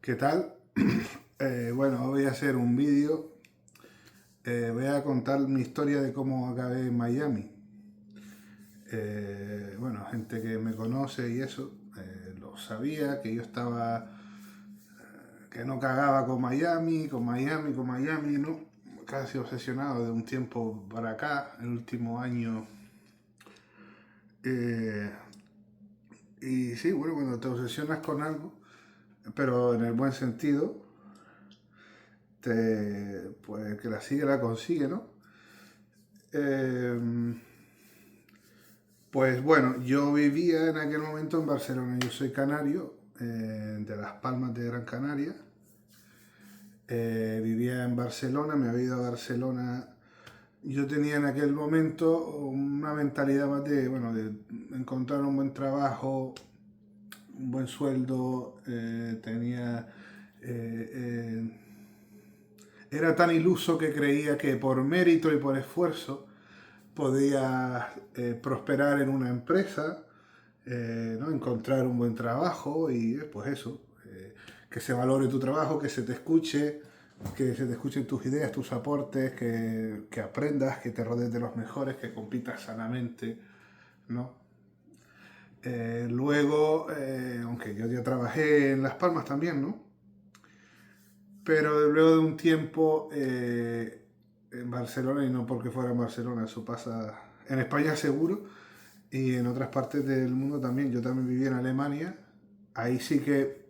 ¿Qué tal? Bueno, voy a hacer un vídeo. Voy a contar mi historia de cómo acabé en Miami. Bueno, gente que me conoce y eso, lo sabía, que yo estaba, que no cagaba con Miami, ¿no? Casi obsesionado de un tiempo para acá, el último año. Eh, y sí, bueno, cuando te obsesionas con algo, pero en el buen sentido, pues el que la sigue la consigue, ¿no? Eh, Pues bueno, yo vivía en aquel momento en Barcelona. Yo soy canario, de Las Palmas de Gran Canaria. Vivía en Barcelona, me había ido a Barcelona. Yo tenía en aquel momento una mentalidad más de, bueno, de encontrar un buen trabajo, un buen sueldo. Era tan iluso que creía que por mérito y por esfuerzo podía prosperar en una empresa, ¿no? Encontrar un buen trabajo y pues eso, que se valore tu trabajo, que se te escuchen tus ideas, tus aportes, que aprendas, que te rodees de los mejores, que compitas sanamente, ¿no? Luego, aunque yo ya trabajé en Las Palmas también, ¿no? Pero luego de un tiempo en Barcelona, y no porque fuera en Barcelona, eso pasa en España seguro, y en otras partes del mundo también. Yo también viví en Alemania. Ahí sí que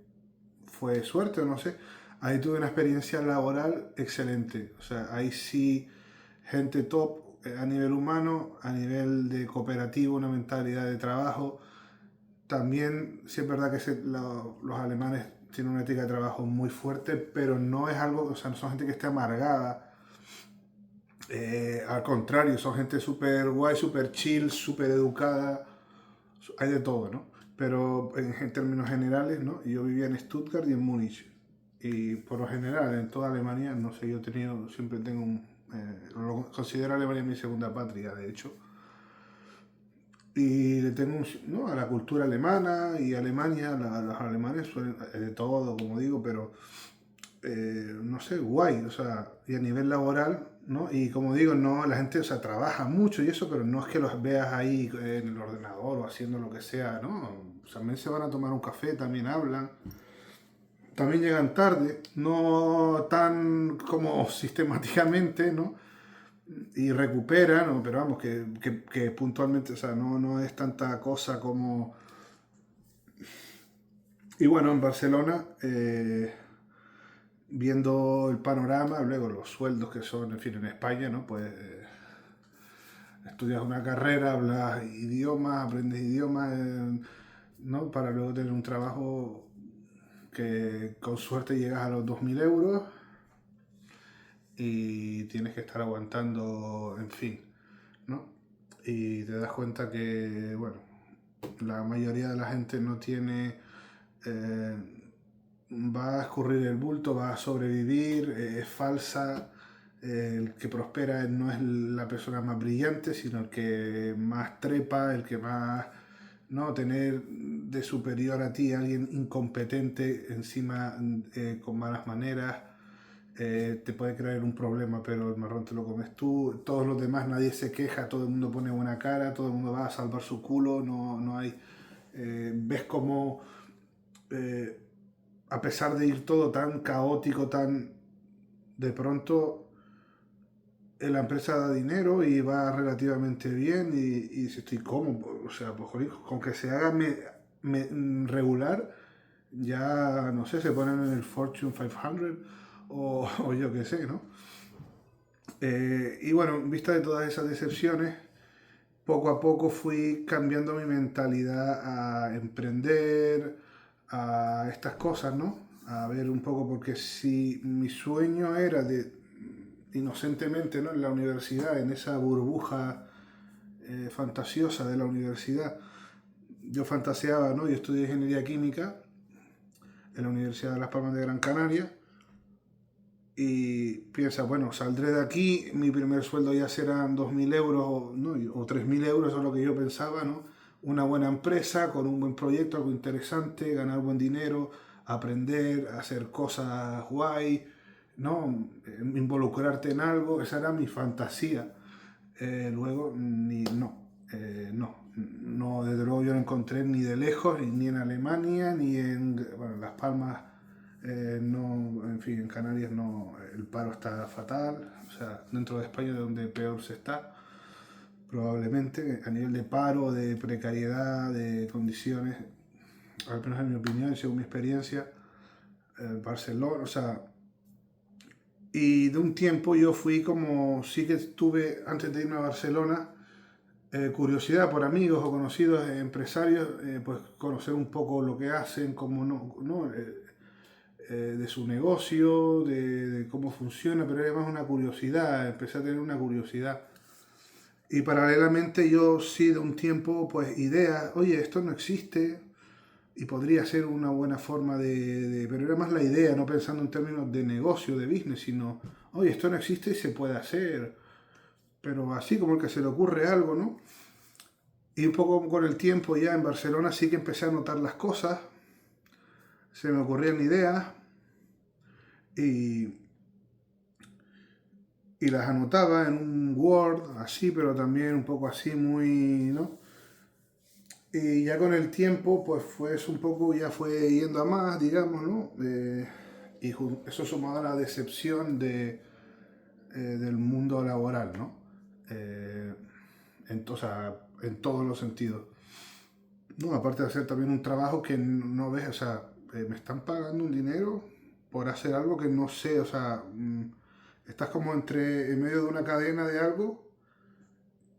fue suerte, o no sé. Ahí tuve una experiencia laboral excelente. O sea, ahí sí, gente top a nivel humano, a nivel de cooperativo, una mentalidad de trabajo. También, sí es verdad que los alemanes tienen una ética de trabajo muy fuerte, pero no es algo, o sea, no son gente que esté amargada. Al contrario, son gente súper guay, súper chill, súper educada. Hay de todo, ¿no? Pero en términos generales, ¿no? Yo vivía en Stuttgart y en Múnich. Y por lo general, en toda Alemania, no sé, siempre tengo lo considero Alemania mi segunda patria, de hecho. Y le tengo ¿no? a la cultura alemana y Alemania, los alemanes suelen, de todo, como digo, pero no sé, guay, o sea, y a nivel laboral, ¿no? Y como digo, no, la gente, o sea, trabaja mucho y eso, pero no es que los veas ahí en el ordenador o haciendo lo que sea, ¿no? O sea, también se van a tomar un café, también hablan, también llegan tarde, no tan como sistemáticamente, ¿no? Y recuperan, ¿no? Pero vamos, que puntualmente, o sea, no es tanta cosa como... Y bueno, en Barcelona, viendo el panorama, luego los sueldos que son, en fin, en España, ¿no? Pues estudias una carrera, hablas idiomas, aprendes idiomas, ¿no? Para luego tener un trabajo que con suerte llegas a los 2.000 euros y tienes que estar aguantando, en fin, ¿no? Y te das cuenta que, bueno, la mayoría de la gente no tiene... eh, va a escurrir el bulto, va a sobrevivir, es falsa. El que prospera no es la persona más brillante, sino el que más trepa, el que más, ¿no? Tener de superior a ti a alguien incompetente encima, con malas maneras, te puede crear un problema, pero el marrón te lo comes tú. Todos los demás, nadie se queja, todo el mundo pone buena cara, todo el mundo va a salvar su culo, no hay... ves como... eh, a pesar de ir todo tan caótico, tan de pronto la empresa da dinero y va relativamente bien y si estoy cómodo, o sea, pues joder, con que se haga regular, ya no sé, se ponen en el Fortune 500 o yo qué sé, ¿no? Y bueno, en vista de todas esas decepciones, poco a poco fui cambiando mi mentalidad a emprender, a estas cosas, ¿no? A ver un poco, porque si mi sueño era de, inocentemente, ¿no? En la universidad, en esa burbuja fantasiosa de la universidad, yo fantaseaba, ¿no? Yo estudié ingeniería química en la Universidad de Las Palmas de Gran Canaria y piensa, bueno, saldré de aquí, mi primer sueldo ya serán 2.000 euros, ¿no? O 3.000 euros, eso es lo que yo pensaba, ¿no? Una buena empresa, con un buen proyecto, algo interesante, ganar buen dinero, aprender a hacer cosas guay, ¿no? Involucrarte en algo, esa era mi fantasía. Luego, no, desde luego yo no encontré ni de lejos, ni en Alemania, ni en, bueno, Las Palmas, no, en fin, en Canarias no, el paro está fatal, o sea, dentro de España es donde peor se está, probablemente, a nivel de paro, de precariedad, de condiciones, al menos en mi opinión, según mi experiencia, Barcelona, o sea, y de un tiempo yo fui como, sí que tuve, antes de irme a Barcelona, curiosidad por amigos o conocidos empresarios, pues conocer un poco lo que hacen, cómo no de su negocio, de cómo funciona, pero era más una curiosidad, empecé a tener una curiosidad. Y paralelamente yo sí de un tiempo, pues ideas, oye, esto no existe y podría ser una buena forma pero era más la idea, no pensando en términos de negocio, de business, sino, oye, esto no existe y se puede hacer, pero así como el que se le ocurre algo, ¿no? Y un poco con el tiempo ya en Barcelona sí que empecé a notar las cosas, se me ocurrían ideas y, y las anotaba en un Word, así, pero también un poco así, muy, ¿no? Y ya con el tiempo, pues fue eso un poco, ya fue yendo a más, digamos, ¿no? Eso sumado a la decepción del mundo laboral, ¿no? Eh, o sea, en todos los sentidos. No, aparte de hacer también un trabajo que no ves, o sea, me están pagando un dinero por hacer algo que no sé, o sea, estás como en medio de una cadena de algo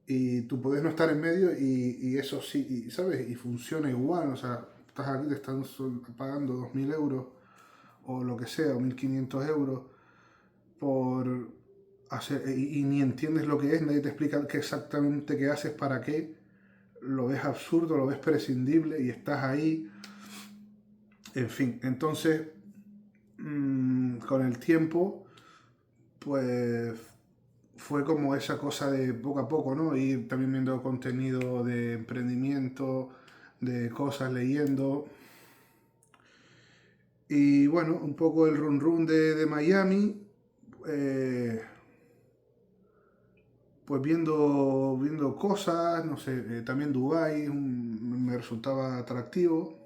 y tú puedes no estar en medio y eso sí, y, ¿sabes? Y funciona igual, o sea, estás aquí, te están pagando 2.000 euros o lo que sea, o 1.500 euros por hacer, y ni entiendes lo que es, nadie te explica qué exactamente qué haces, para qué, lo ves absurdo, lo ves prescindible y estás ahí, en fin, entonces con el tiempo, pues fue como esa cosa de poco a poco, ¿no? Ir también viendo contenido de emprendimiento, de cosas, leyendo. Y bueno, un poco el run run de Miami, eh, pues viendo cosas, no sé, también Dubái me resultaba atractivo,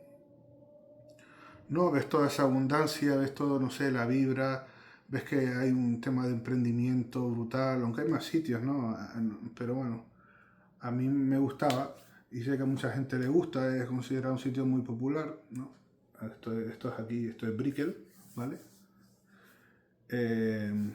¿no? Ves toda esa abundancia, ves todo, no sé, la vibra, ves que hay un tema de emprendimiento brutal, aunque hay más sitios, ¿no? Pero bueno, a mí me gustaba y sé que a mucha gente le gusta, es considerado un sitio muy popular, ¿no? Esto es aquí, esto es Brickell, ¿vale? Eh,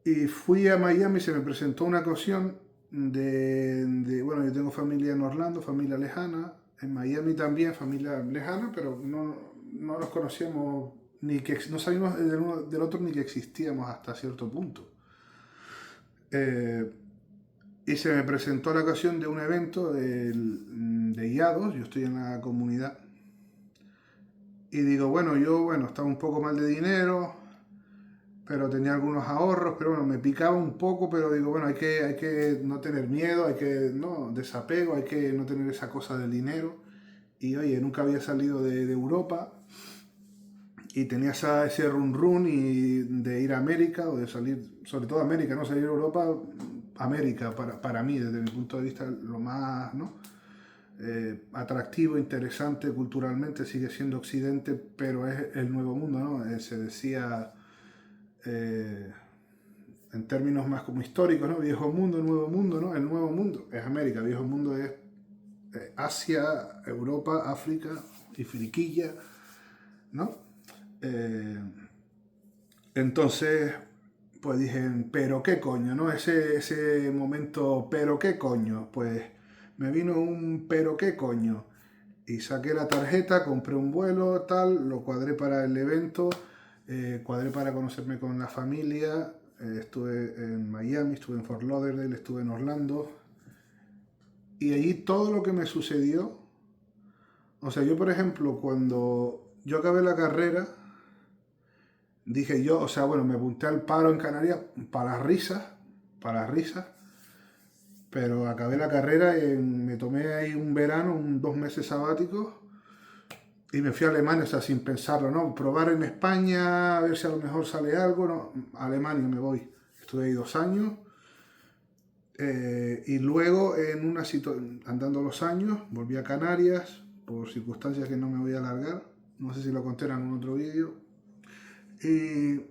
y fui a Miami, se me presentó una ocasión bueno, yo tengo familia en Orlando, familia lejana, en Miami también, familia lejana, pero no nos conocíamos, no sabíamos del uno del otro ni que existíamos hasta cierto punto. Eh, y se me presentó la ocasión de un evento de IADOS, yo estoy en la comunidad, y digo, bueno, estaba un poco mal de dinero, pero tenía algunos ahorros, pero bueno, me picaba un poco, pero digo, bueno, hay que no tener miedo, hay que, no, desapego, hay que no tener esa cosa del dinero. Y oye, nunca había salido de Europa y tenía ese run run y de ir a América o de salir, sobre todo a América, no salir a Europa, América para mí, desde mi punto de vista, lo más, ¿no? Atractivo, interesante culturalmente, sigue siendo Occidente, pero es el nuevo mundo, ¿no? Se decía eh, en términos más como históricos, ¿no? Viejo mundo, nuevo mundo, ¿no? El nuevo mundo es América, viejo mundo es Asia, Europa, África y Friquilla, ¿no? Eh, entonces, pues dije, pero qué coño, ¿no? Ese momento, pero qué coño, pues me vino un pero qué coño. Y saqué la tarjeta, compré un vuelo, tal, lo cuadré para el evento, cuadré para conocerme con la familia, estuve en Miami, estuve en Fort Lauderdale, estuve en Orlando. Y allí todo lo que me sucedió, o sea, yo por ejemplo, cuando yo acabé la carrera, dije yo, o sea, bueno, me apunté al paro en Canarias para las risas, pero acabé la carrera y me tomé ahí un verano, 2 meses sabáticos, y me fui a Alemania, o sea, sin pensarlo, ¿no? Probar en España, a ver si a lo mejor sale algo, ¿no? A Alemania me voy. Estuve ahí 2 años. Y luego, andando los años, volví a Canarias, por circunstancias que no me voy a alargar. No sé si lo conté en algún otro vídeo. Y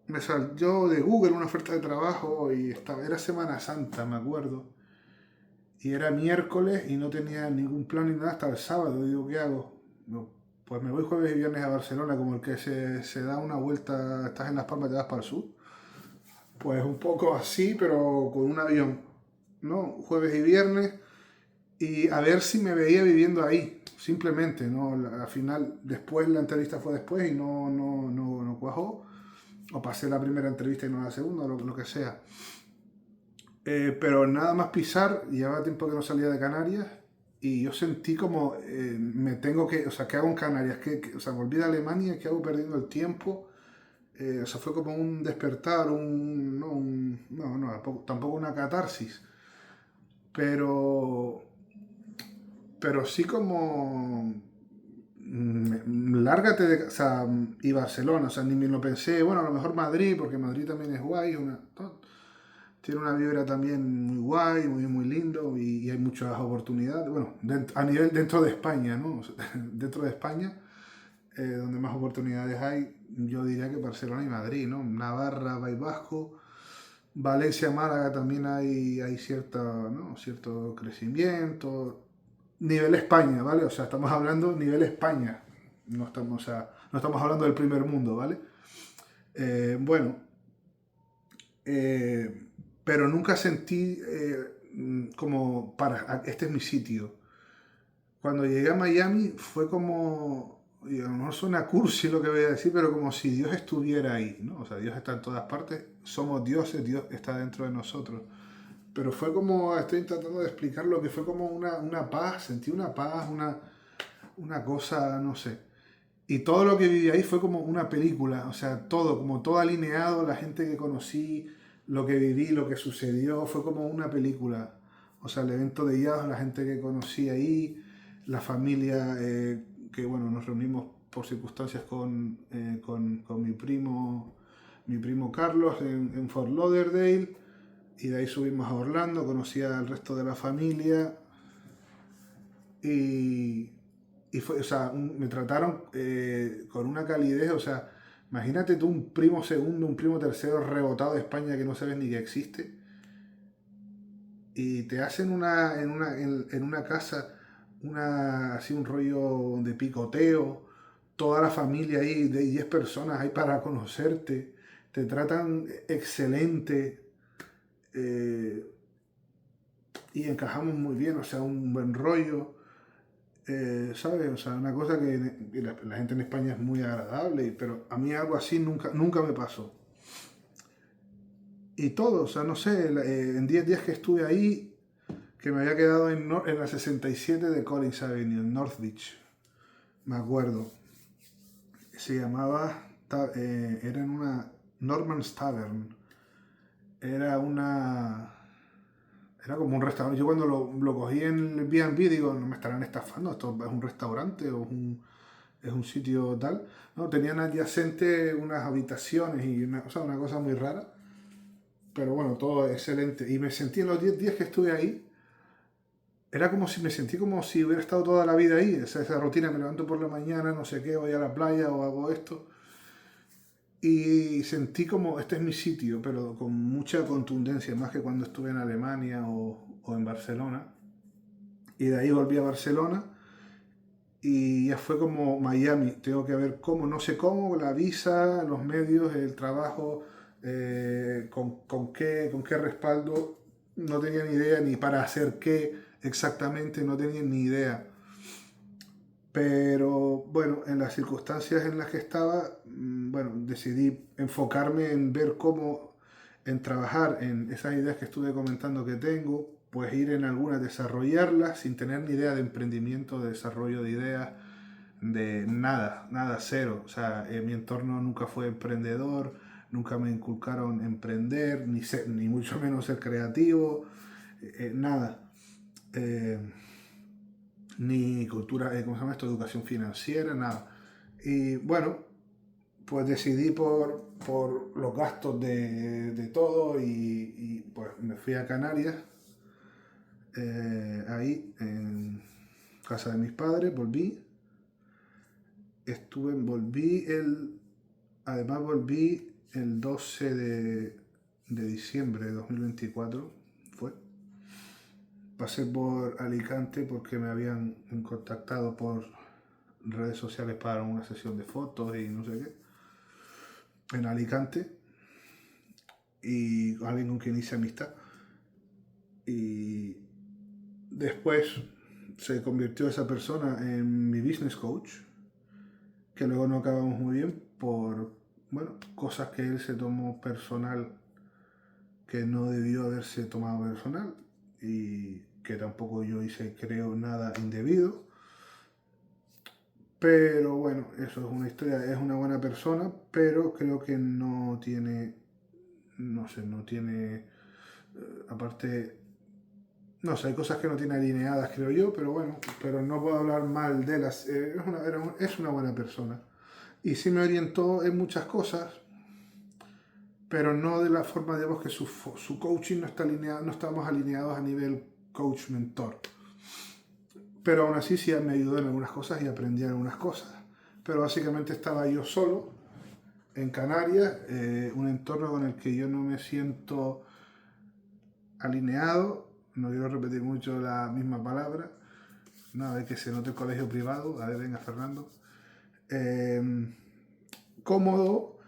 me salió de Google una oferta de trabajo y era Semana Santa, me acuerdo. Y era miércoles y no tenía ningún plan ni nada hasta el sábado. Y digo, ¿qué hago? No, pues me voy jueves y viernes a Barcelona, como el que se da una vuelta, estás en Las Palmas y te vas para el sur. Pues un poco así, pero con un avión, ¿no? Jueves y viernes, y a ver si me veía viviendo ahí, simplemente, ¿no? Al final, después la entrevista fue después y no cuajó, o pasé la primera entrevista y no la segunda, lo que sea. Pero nada más pisar, llevaba tiempo que no salía de Canarias y yo sentí como me tengo que, o sea, ¿qué hago en Canarias? O sea, volví de Alemania, ¿qué hago perdiendo el tiempo? O sea, fue como un despertar, tampoco una catarsis, pero, pero sí como lárgate de, o sea, y Barcelona, o sea, ni me lo pensé, bueno, a lo mejor Madrid, porque Madrid también es guay, tiene una vibra también muy guay, muy lindo y hay muchas oportunidades, bueno, a nivel dentro de España, ¿no? O sea, dentro de España, donde más oportunidades hay, yo diría que Barcelona y Madrid, ¿no? Navarra, País Vasco, Valencia, Málaga también hay cierto crecimiento. Nivel España, ¿vale? O sea, estamos hablando nivel España. O sea, no estamos hablando del primer mundo, ¿vale? Bueno, eh, pero nunca sentí como este es mi sitio. Cuando llegué a Miami fue como, y a lo mejor suena cursi lo que voy a decir, pero como si Dios estuviera ahí, ¿no? O sea, Dios está en todas partes, somos dioses, Dios está dentro de nosotros. Pero fue como, estoy tratando de explicar lo que fue como una paz, sentí una paz, una cosa, no sé. Y todo lo que viví ahí fue como una película, o sea, todo, como todo alineado, la gente que conocí, lo que viví, lo que sucedió, fue como una película. O sea, el evento de IAS, la gente que conocí ahí, la familia, que bueno, nos reunimos por circunstancias con mi primo Carlos en Fort Lauderdale, y de ahí subimos a Orlando, conocí al resto de la familia, y, o sea, me trataron con una calidez, o sea, imagínate tú un primo segundo, un primo tercero rebotado de España que no sabes ni que existe, y te hacen en una casa así un rollo de picoteo, toda la familia ahí, de 10 personas ahí para conocerte, te tratan excelente, eh, y encajamos muy bien, o sea, un buen rollo. ¿Sabes? O sea, una cosa que la gente en España es muy agradable, pero a mí algo así nunca me pasó. Y todo, o sea, no sé, en 10 días que estuve ahí, que me había quedado en la 67 de Collins Avenue, en North Beach, me acuerdo. Se llamaba, era en una Norman's Tavern, era una, era como un restaurante. Yo cuando lo cogí en el B&B digo, no me estarán estafando, esto es un restaurante o es un sitio tal. No, tenían adyacente unas habitaciones y o sea, una cosa muy rara. Pero bueno, todo excelente. Y me sentí en los 10 días que estuve ahí, era como si me sentí como si hubiera estado toda la vida ahí. Esa rutina, me levanto por la mañana, no sé qué, voy a la playa o hago esto. Y sentí como, este es mi sitio, pero con mucha contundencia, más que cuando estuve en Alemania o en Barcelona. Y de ahí volví a Barcelona y ya fue como Miami. Tengo que ver cómo, no sé cómo, la visa, los medios, el trabajo, con qué respaldo. No tenía ni idea ni para hacer qué exactamente, no tenía ni idea. Pero bueno, en las circunstancias en las que estaba, bueno, decidí enfocarme en ver cómo, en trabajar en esas ideas que estuve comentando que tengo, pues ir en algunas, desarrollarlas sin tener ni idea de emprendimiento, de desarrollo de ideas, de nada, cero. O sea, mi entorno nunca fue emprendedor, nunca me inculcaron emprender, ni mucho menos ser creativo, nada. Eh, ni cultura, ¿cómo se llama esto? Educación financiera, nada. Y bueno, pues decidí por los gastos de todo y pues me fui a Canarias, ahí en casa de mis padres, además volví el 12 de diciembre de 2024, fue. Pasé por Alicante porque me habían contactado por redes sociales para una sesión de fotos y no sé qué, en Alicante, y alguien con quien hice amistad. Y después se convirtió esa persona en mi business coach, que luego no acabamos muy bien por, bueno, cosas que él se tomó personal que no debió haberse tomado personal y que tampoco yo hice, creo, nada indebido. Pero bueno, eso es una historia, es una buena persona, pero creo que no tiene, no sé, no tiene, aparte, no sé, hay cosas que no tiene alineadas, creo yo, pero bueno, pero no puedo hablar mal de las, es una buena persona. Y sí me orientó en muchas cosas, pero no de la forma, digamos, que su coaching no está alineado, no estamos alineados a nivel coach-mentor. Pero aún así sí me ayudó en algunas cosas y aprendí algunas cosas. Pero básicamente estaba yo solo en Canarias, un entorno con el que yo no me siento alineado, no quiero repetir mucho la misma palabra, nada de que se note el colegio privado, a ver, venga Fernando. Eh, Cómodo,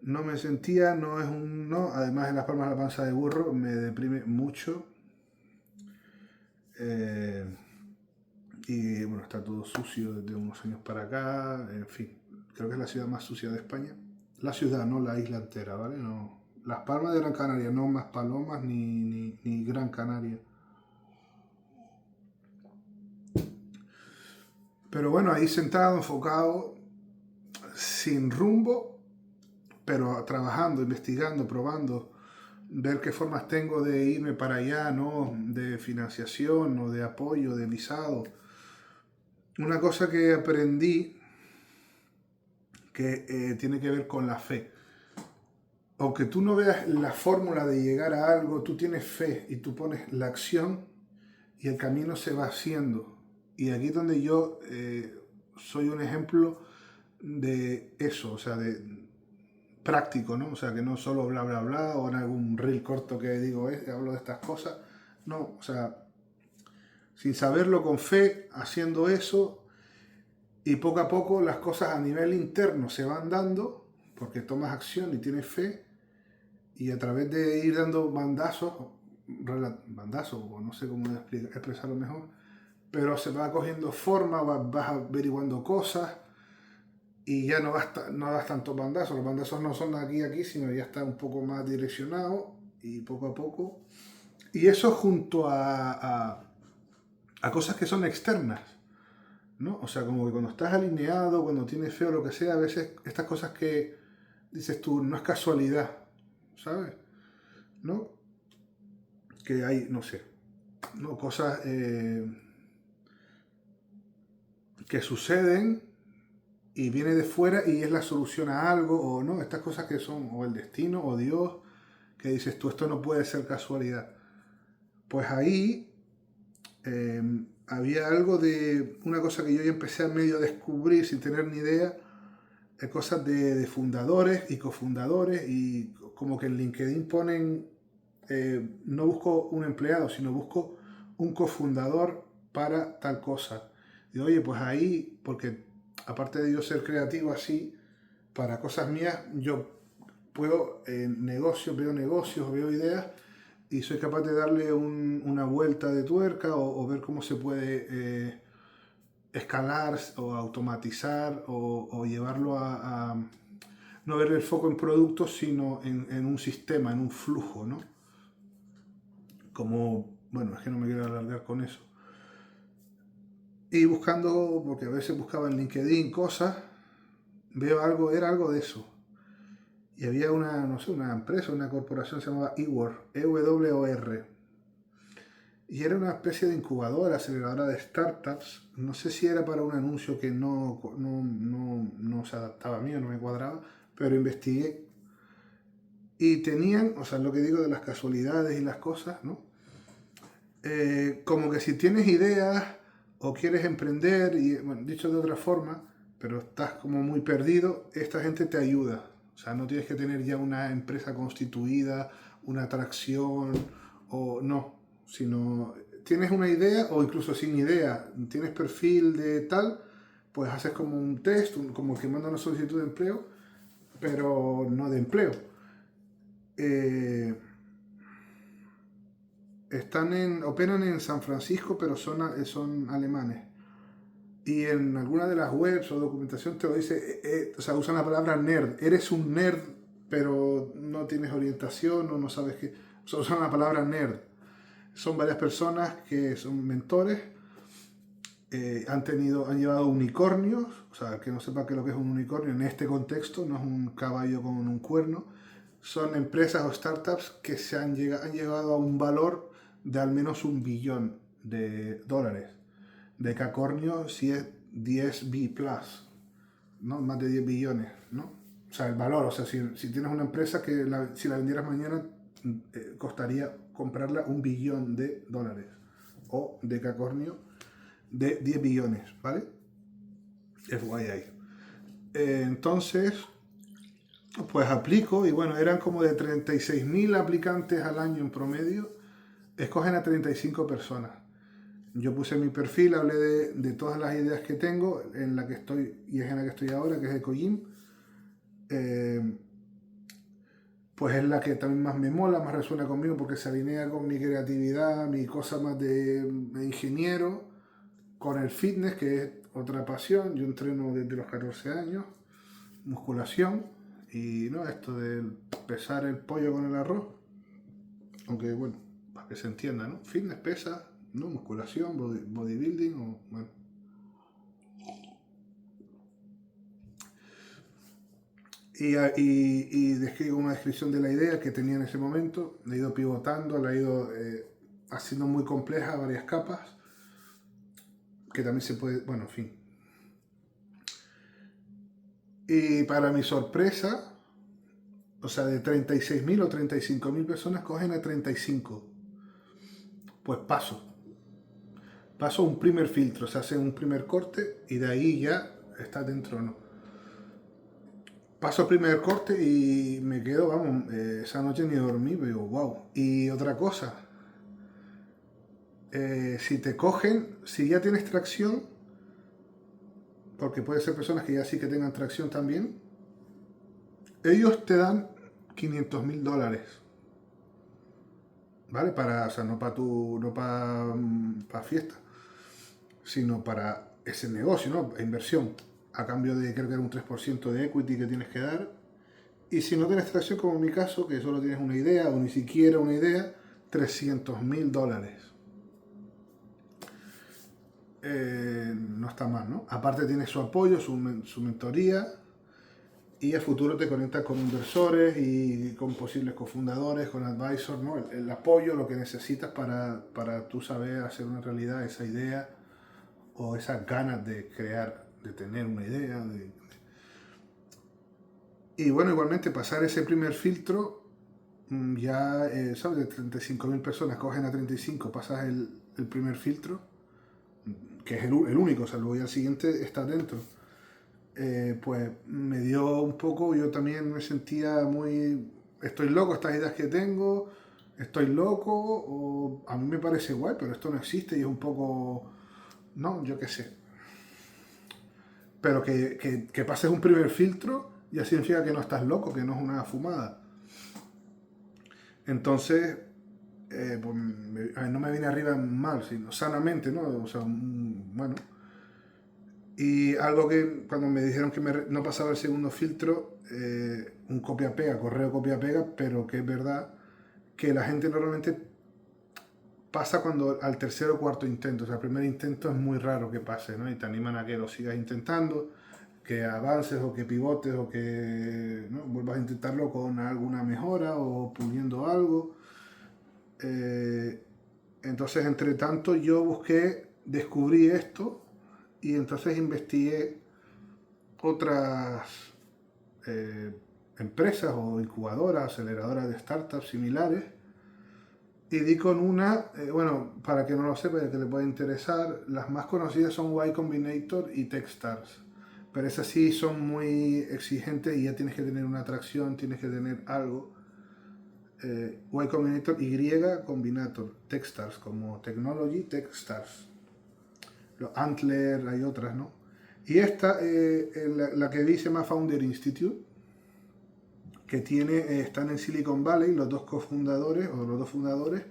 no me sentía, no es un no, además en las palmas de la panza de burro me deprime mucho. Eh, y bueno, está todo sucio desde unos años para acá, en fin, creo que es la ciudad más sucia de España. La ciudad, no la isla entera, ¿vale? No, Las Palmas de Gran Canaria, no Más Palomas ni Gran Canaria. Pero bueno, ahí sentado, enfocado, sin rumbo, pero trabajando, investigando, probando, ver qué formas tengo de irme para allá, ¿no? De financiación o de apoyo, de visado. Una cosa que aprendí que tiene que ver con la fe. Aunque tú no veas la fórmula de llegar a algo, tú tienes fe y tú pones la acción y el camino se va haciendo. Y aquí es donde yo soy un ejemplo de eso, o sea, de práctico, ¿no? O sea, que no solo bla, bla, bla, o en algún reel corto que digo, hablo de estas cosas. No, o sea, sin saberlo, con fe, haciendo eso, y poco a poco las cosas a nivel interno se van dando, porque tomas acción y tienes fe, y a través de ir dando bandazos, o no sé cómo expresarlo mejor, pero se va cogiendo forma, vas averiguando cosas, y ya no das tantos bandazos. Los bandazos no son aquí, sino ya está un poco más direccionado y poco a poco. Y eso junto a cosas que son externas, ¿no? O sea, como que cuando estás alineado, cuando tienes fe o lo que sea, a veces estas cosas que dices tú, no es casualidad, ¿sabes? ¿No? Que hay, no sé, ¿no? Cosas que suceden y viene de fuera y es la solución a algo, o no, estas cosas que son o el destino o Dios, que dices tú, esto no puede ser casualidad. Pues ahí había algo de una cosa que yo ya empecé a medio descubrir sin tener ni idea, cosas de fundadores y cofundadores, y como que en LinkedIn ponen, no busco un empleado, sino busco un cofundador para tal cosa. Y oye, pues ahí, porque aparte de yo ser creativo así, para cosas mías, yo puedo, veo negocios, veo ideas y soy capaz de darle una vuelta de tuerca o ver cómo se puede escalar o automatizar o llevarlo a no ver el foco en productos, sino en un sistema, en un flujo, ¿no? Como, bueno, es que no me quiero alargar con eso. Y buscando, porque a veces buscaba en LinkedIn cosas, veo algo, era algo de eso. Y había una, no sé, una empresa, una corporación se llamaba EWOR, EWOR. y era una especie de incubadora, aceleradora de startups. No sé si era para un anuncio que no se adaptaba a mí o no me cuadraba, pero investigué. Y tenían, o sea, lo que digo de las casualidades y las cosas, ¿no? Como que si tienes ideas o quieres emprender, y bueno, dicho de otra forma, pero estás como muy perdido, esta gente te ayuda. O sea, no tienes que tener ya una empresa constituida, una atracción, o no, sino tienes una idea o incluso sin idea, tienes perfil de tal, pues haces como un test, como que manda una solicitud de empleo, pero no de empleo. Eh, operan en San Francisco, pero son alemanes. Y en alguna de las webs o documentación te lo dice, o sea, usan la palabra nerd. Eres un nerd, pero no tienes orientación o no sabes qué. O sea, usan la palabra nerd. Son varias personas que son mentores, han llevado unicornios, o sea, que no sepa qué es lo que es un unicornio en este contexto, no es un caballo con un cuerno. Son empresas o startups que han llegado a un valor de al menos $1 billón. De Cacornio si es 10 B+, ¿no? Más de 10 billones, ¿no? O sea, el valor, o sea, si tienes una empresa que si la vendieras mañana costaría comprarla $1 billón. O de Cacornio de 10 billones, ¿vale? FYI. Entonces, pues aplico y bueno, eran como de 36.000 aplicantes al año en promedio. Escogen a 35 personas. Yo puse mi perfil, hablé de todas las ideas que tengo, en la que estoy y es en la que estoy ahora, que es Ecojim. Pues es la que también más me mola, más resuena conmigo porque se alinea con mi creatividad, mi cosa más de ingeniero, con el fitness, que es otra pasión. Yo entreno desde los 14 años, musculación, y no esto de pesar el pollo con el arroz, aunque bueno, para que se entienda, ¿no? Fitness, pesa, ¿no? Musculación, bodybuilding, o bueno. Y describo una descripción de la idea que tenía en ese momento, la he ido pivotando, la he ido haciendo muy compleja, varias capas, que también se puede, bueno, en fin. Y para mi sorpresa, o sea, de 36.000 o 35.000 personas cogen a 35. Pues paso un primer filtro, se hace un primer corte y de ahí ya está dentro o no. Paso el primer corte y me quedo, vamos, esa noche ni dormí, pero digo, wow. Y otra cosa, si te cogen, si ya tienes tracción, porque puede ser personas que ya sí que tengan tracción también, ellos te dan $500.000, ¿vale? O sea, no para fiesta, sino para ese negocio, ¿no? Inversión, a cambio de creo que era un 3% de equity que tienes que dar. Y si no tienes tracción, como en mi caso, que solo tienes una idea o ni siquiera una idea, $300.000. No está mal, ¿no? Aparte tienes su apoyo, su mentoría, y a futuro te conectas con inversores y con posibles cofundadores, con advisors, ¿no? El apoyo, lo que necesitas para tú saber hacer una realidad esa idea o esas ganas de crear, de tener una idea. Y bueno, igualmente pasar ese primer filtro, ya, ¿sabes? De 35.000 personas cogen a 35, pasas el primer filtro, que es el único, o sea, luego ya el siguiente está dentro. Pues me dio un poco, yo también me sentía muy, estoy loco, estas ideas que tengo, estoy loco, o a mí me parece guay, pero esto no existe y es un poco, no, yo qué sé. Pero que pases un primer filtro ya significa que no estás loco, que no es una fumada. Entonces, pues, no me viene arriba mal, sino sanamente, ¿no? O sea, bueno. Y algo que cuando me dijeron que no pasaba el segundo filtro, un copia-pega, correo copia-pega, pero que es verdad que la gente normalmente pasa cuando al tercer o cuarto intento. O sea, el primer intento es muy raro que pase, ¿no? Y te animan a que lo sigas intentando, que avances o que pivotes o que, ¿no?, vuelvas a intentarlo con alguna mejora o puliendo algo. Entonces, entre tanto, yo descubrí esto y entonces investigué otras eh, empresas o incubadoras, aceleradoras de startups similares y di con una, bueno, para que no lo sepa y que le pueda interesar, las más conocidas son Y Combinator y Techstars. Pero esas sí son muy exigentes y ya tienes que tener una atracción, tienes que tener algo. Y Combinator, Y Combinator, Techstars, como Technology, Techstars. Los Antler, hay otras, ¿no? Y esta, la que vi se llama Founder Institute, que están en Silicon Valley los dos cofundadores, o los dos fundadores.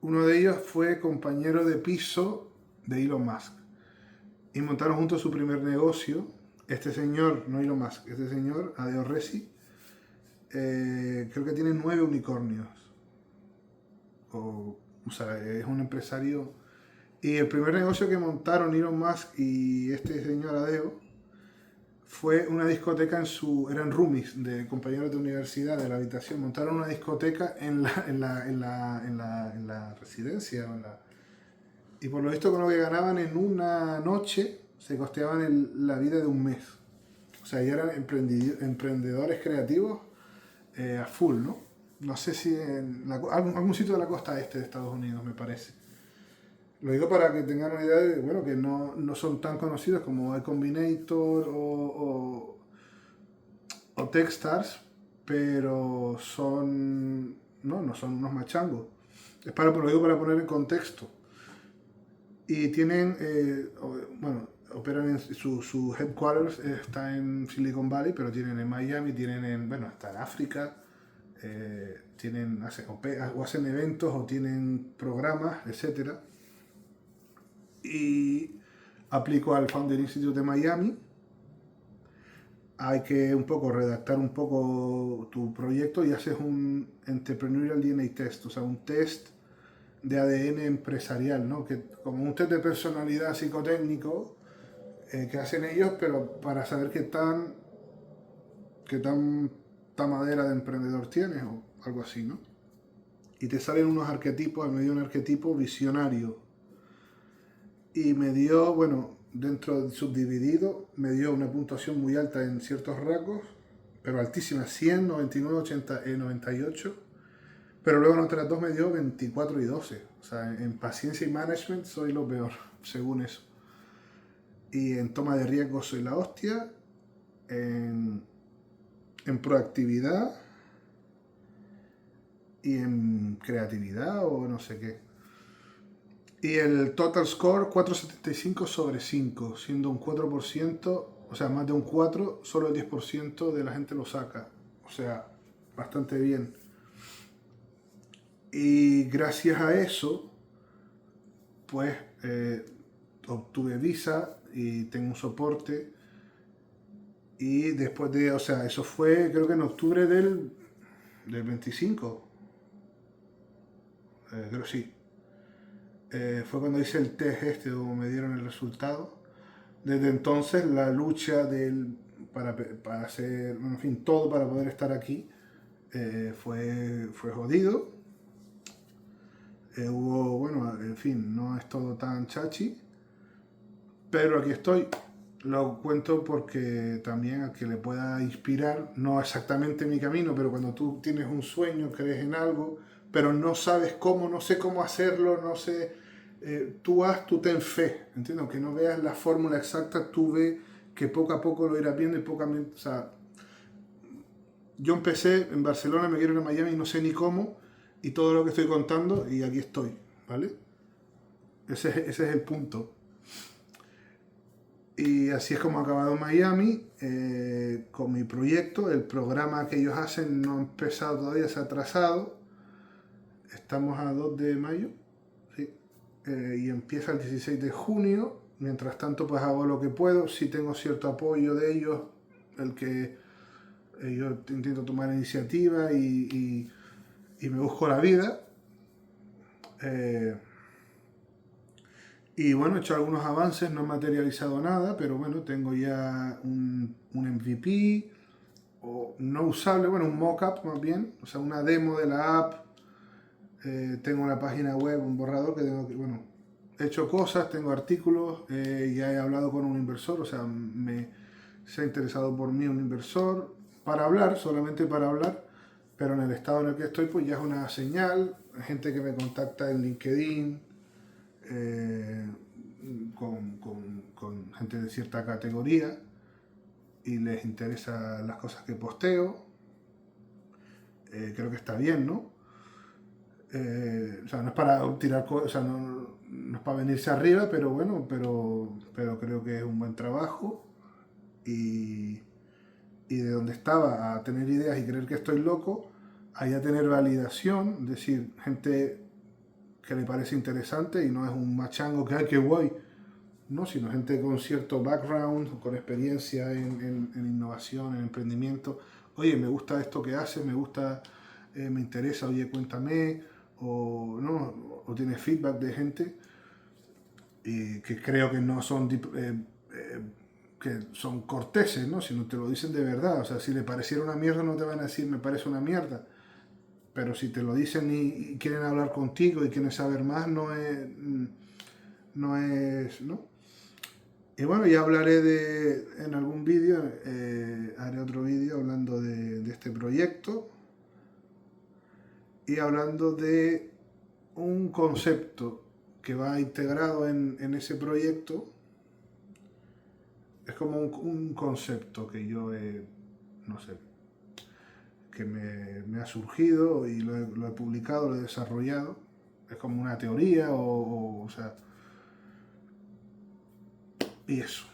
Uno de ellos fue compañero de piso de Elon Musk. Y montaron juntos su primer negocio. Este señor, no Elon Musk, este señor, Adeo Resi, creo que tiene 9 unicornios. O sea, es un empresario. Y el primer negocio que montaron Elon Musk y este señor Adeo fue una discoteca eran roomies de compañeros de universidad de la habitación. Montaron una discoteca en la residencia. Y por lo visto con lo que ganaban en una noche se costeaban la vida de un mes. O sea, ya eran emprendedores creativos a full, ¿no? No sé si en algún sitio de la costa este de Estados Unidos, me parece. Lo digo para que tengan una idea de, bueno, que no son tan conocidos como Y Combinator o Techstars, pero no son unos machangos. Lo digo para poner en contexto. Y tienen, bueno, operan su headquarters está en Silicon Valley, pero tienen en Miami, bueno, hasta en África, hacen eventos o tienen programas, etcétera. Y aplico al Founder Institute de Miami. Hay que redactar un poco tu proyecto y haces un Entrepreneurial DNA Test, o sea, un test de ADN empresarial, ¿no? Como un test de personalidad psicotécnico que hacen ellos, pero para saber qué tanta madera de emprendedor tienes o algo así, ¿no? Y te salen unos arquetipos, me dio un arquetipo visionario. Y me dio, bueno, dentro de subdividido, me dio una puntuación muy alta en ciertos rasgos, pero altísima, 100, 99, 80, 98. Pero luego en otras dos me dio 24 y 12. O sea, en paciencia y management soy lo peor, según eso. Y en toma de riesgo soy la hostia. En proactividad y en creatividad o no sé qué. Y el total score 4,75 sobre 5, siendo un 4%, o sea, más de un 4, solo el 10% de la gente lo saca. O sea, bastante bien. Y gracias a eso, pues obtuve visa y tengo un soporte. Y después o sea, eso fue creo que en octubre del 25. Creo sí. Fue cuando hice el test o me dieron el resultado. Desde entonces la lucha para hacer, en fin, todo para poder estar aquí fue jodido. Bueno, en fin, no es todo tan chachi, pero aquí estoy. Lo cuento porque también a que le pueda inspirar, no exactamente mi camino, pero cuando tú tienes un sueño, crees en algo, pero no sabes cómo, no sé cómo hacerlo, no sé, tú ten fe, ¿entiendes? Aunque no veas la fórmula exacta, tú ve que poco a poco lo irás viendo y o sea, yo empecé en Barcelona, me quiero ir a Miami, no sé ni cómo, y todo lo que estoy contando, y aquí estoy, ¿vale? Ese es el punto. Y así es como ha acabado Miami con mi proyecto. El programa que ellos hacen no ha empezado todavía, se ha atrasado. Estamos a 2 de mayo, ¿sí? Y empieza el 16 de junio. Mientras tanto, pues hago lo que puedo. Sí tengo cierto apoyo de ellos, el que yo intento tomar iniciativa y me busco la vida. Y bueno, he hecho algunos avances, no he materializado nada, pero bueno, tengo ya un MVP, o no usable, bueno, un mockup más bien, o sea, una demo de la app tengo una página web, un borrador que tengo que, bueno, he hecho cosas, tengo artículos, ya he hablado con un inversor, o sea, se ha interesado por mí un inversor para hablar, solamente para hablar, pero en el estado en el que estoy, pues ya es una señal, gente que me contacta en LinkedIn, eh, con gente de cierta categoría y les interesan las cosas que posteo, creo que está bien, ¿no? O sea, no es para tirar cosas, o sea, no es para venirse arriba, pero bueno, pero creo que es un buen trabajo y, y de donde estaba a tener ideas y creer que estoy loco, a ya tener validación, es decir, gente que le parece interesante y no es un machango que hay que guay, no, sino gente con cierto background, con experiencia en innovación, en emprendimiento. Oye, me gusta esto que haces, me gusta, me interesa, oye, cuéntame, o no, o tienes feedback de gente que creo que no son que son corteses, ¿no? Sino te lo dicen de verdad. O sea, si le pareciera una mierda no te van a decir me parece una mierda. Pero si te lo dicen y quieren hablar contigo y quieren saber más, ¿no? Y bueno, ya hablaré en algún vídeo, haré otro vídeo hablando de este proyecto y hablando de un concepto que va integrado en ese proyecto. Es como un concepto que yo no sé, que me ha surgido y lo he publicado, lo he desarrollado. Es como una teoría o sea, y eso.